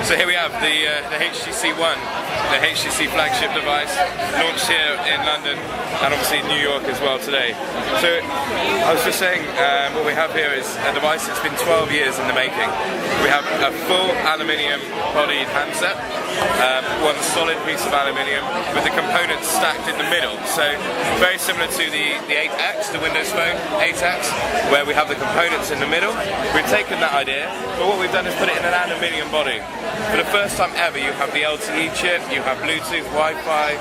So here we have the HTC One, the HTC flagship device, launched here in London and obviously in New York as well today. So I was just saying, what we have here is a device that's been 12 years in the making. We have a full aluminium bodied handset, one solid piece of aluminium with the components stacked in the middle. So very similar to the 8X, the Windows Phone 8X, where we have the components in the middle. We've taken that idea, but what we've done is put it in an aluminium body. For the first time ever, you have the LTE chip, you have Bluetooth, Wi-Fi,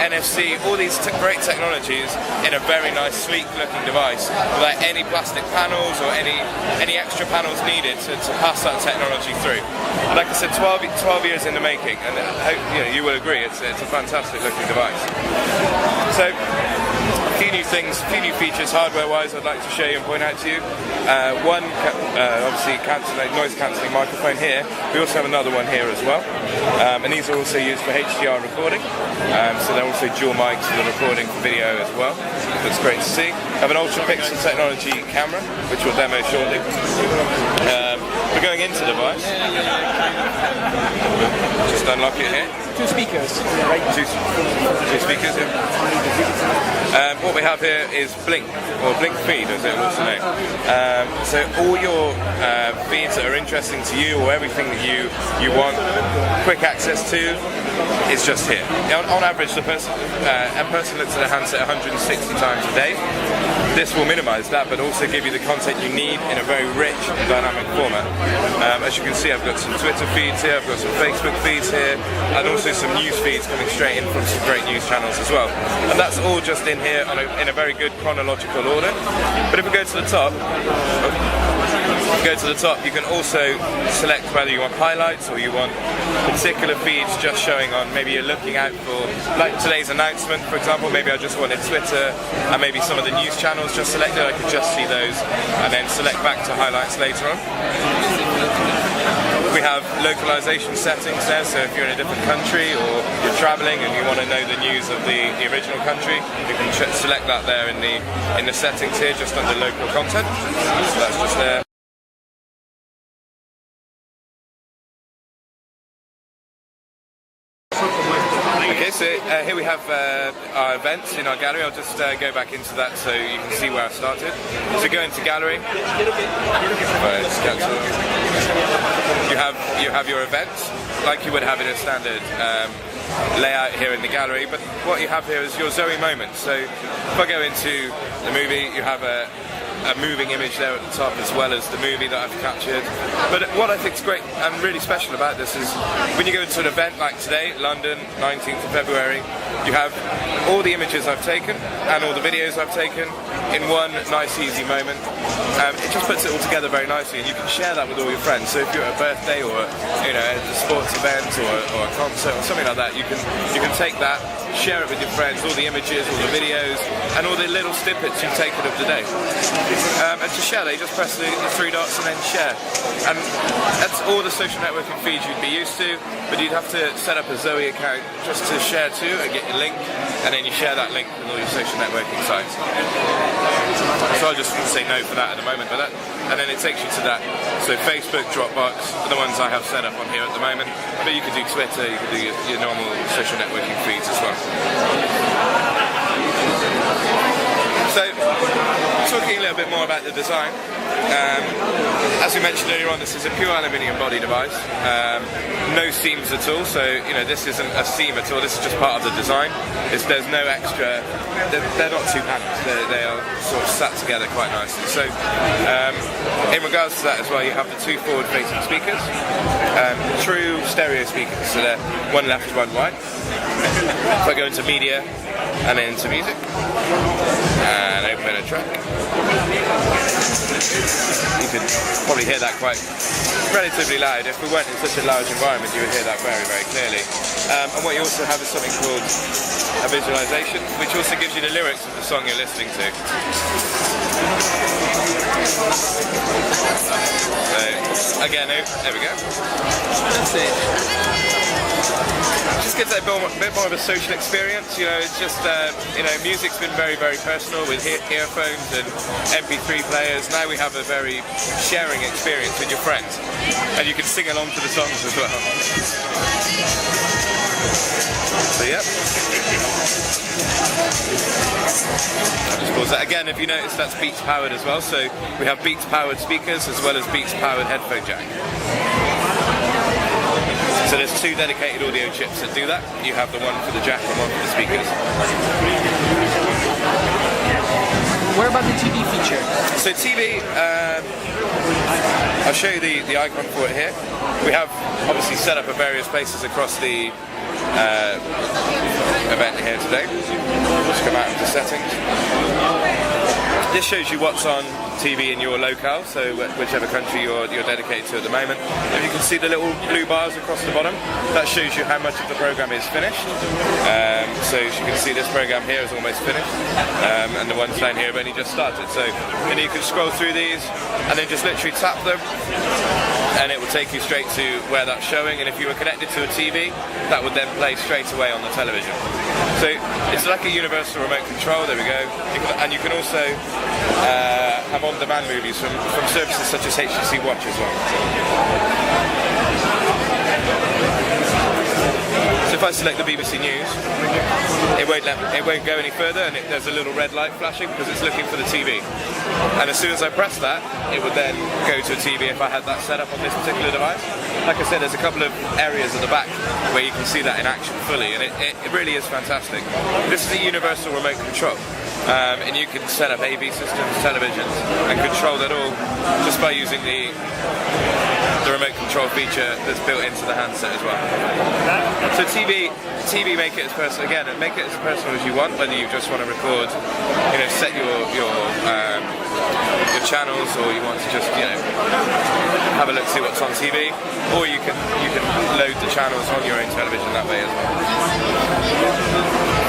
NFC, all these great technologies in a very nice, sleek-looking device without any plastic panels or any extra panels needed to pass that technology through. And like I said, 12 years in the making, and I hope you will agree, it's a fantastic-looking device. So, a few new things, a few new features hardware-wise I'd like to show you and point out to you. One, obviously, noise-cancelling microphone here. We also have another one here as well. And these are also used for HDR recording. So they're also dual mics for the recording for video as well. That's great to see. I have an ultra-pixel technology camera, which we'll demo shortly. We're going into the device. Just unlock it here. Two speakers. Two speakers, yeah. What we have here is Blink, or Blink Feed as it was also known. So all your feeds that are interesting to you, or everything that you want quick access to, is just here. On average, a person looks at a handset 160 times a day. This will minimize that, but also give you the content you need in a very rich and dynamic format. As you can see, I've got some Twitter feeds here, I've got some Facebook feeds here, and also some news feeds coming straight in from some great news channels as well. And that's all just in here in a very good chronological order. But if we go to the top, you can also select whether you want highlights or you want particular feeds just showing on. Maybe you're looking out for, like today's announcement, for example, maybe I just wanted Twitter and maybe some of the news channels just selected. I could just see those and then select back to highlights later on. We have localization settings there, so if you're in a different country or you're traveling and you want to know the news of the original country, you can select that there in the settings here, just under local content. So that's just there. Okay, so here we have our events in our gallery. I'll just go back into that so you can see where I started. So go into gallery. You have your events like you would have in a standard layout here in the gallery, but what you have here is your Zoe moment. So if I go into the movie, you have a moving image there at the top as well as the movie that I've captured. But what I think is great and really special about this is when you go into an event like today, London, 19th of February, you have all the images I've taken and all the videos I've taken in one nice easy moment. It just puts it all together very nicely, and you can share that with all your friends. So if you're at a birthday or a sports event or a concert or something like that, you can take that, share it with your friends, all the images, all the videos, and all the little snippets you've taken of the day. And to share, they just press the three dots and then share. And that's all the social networking feeds you'd be used to, but you'd have to set up a Zoe account just to share to and get your link, and then you share that link with all your social networking sites. So I'll just say no for that at the moment, and then it takes you to that. So Facebook, Dropbox are the ones I have set up on here at the moment, but you could do Twitter, you could do your normal social networking feeds as well. So, talking a little bit more about the design, as we mentioned earlier on, this is a pure aluminium body device, no seams at all, so this isn't a seam at all, this is just part of the design. There's no extra, they're not two panels, they are sort of sat together quite nicely. So in regards to that as well, you have the two forward-facing speakers, true stereo speakers, so they're one left, one right. If I go into media and then into music and open a track, you could probably hear that quite relatively loud. If we weren't in such a large environment, you would hear that very, very clearly. And what you also have is something called a visualization, which also gives you the lyrics of the song you're listening to. So, again, there we go. That's it. Just gives it a bit more of a social experience. It's just music's been very, very personal with earphones and MP3 players. Now we have a very sharing experience with your friends, and you can sing along to the songs as well. So yep. I'll just pause that. Again, if you notice, that's Beats powered as well, so we have Beats powered speakers as well as Beats powered headphone jack. So there's two dedicated audio chips that do that. You have the one for the jack and one for the speakers. What about the TV feature? So TV, I'll show you the icon for it here. We have obviously set up at various places across the event here today. Just come out into settings. This shows you what's on TV in your locale, so whichever country you're dedicated to at the moment. If you can see the little blue bars across the bottom, that shows you how much of the program is finished. So as you can see, this program here is almost finished, and the ones down here have only just started. So you can scroll through these and then just literally tap them, and it will take you straight to where that's showing. And if you were connected to a TV, that would then play straight away on the television. So it's like a universal remote control. There we go. And you can also have on-demand movies from services such as HTC Watch as well. So if I select the BBC News, it won't go any further, and there's a little red light flashing because it's looking for the TV. And as soon as I press that, it would then go to a TV if I had that set up on this particular device. Like I said, there's a couple of areas at the back where you can see that in action fully, and it really is fantastic. This is a universal remote control. And you can set up AV systems, televisions, and control that all just by using the remote control feature that's built into the handset as well. So TV make it as personal make it as personal as you want. Whether you just want to record, set your channels, or you want to just have a look, see what's on TV, or you can load the channels on your own television that way as well.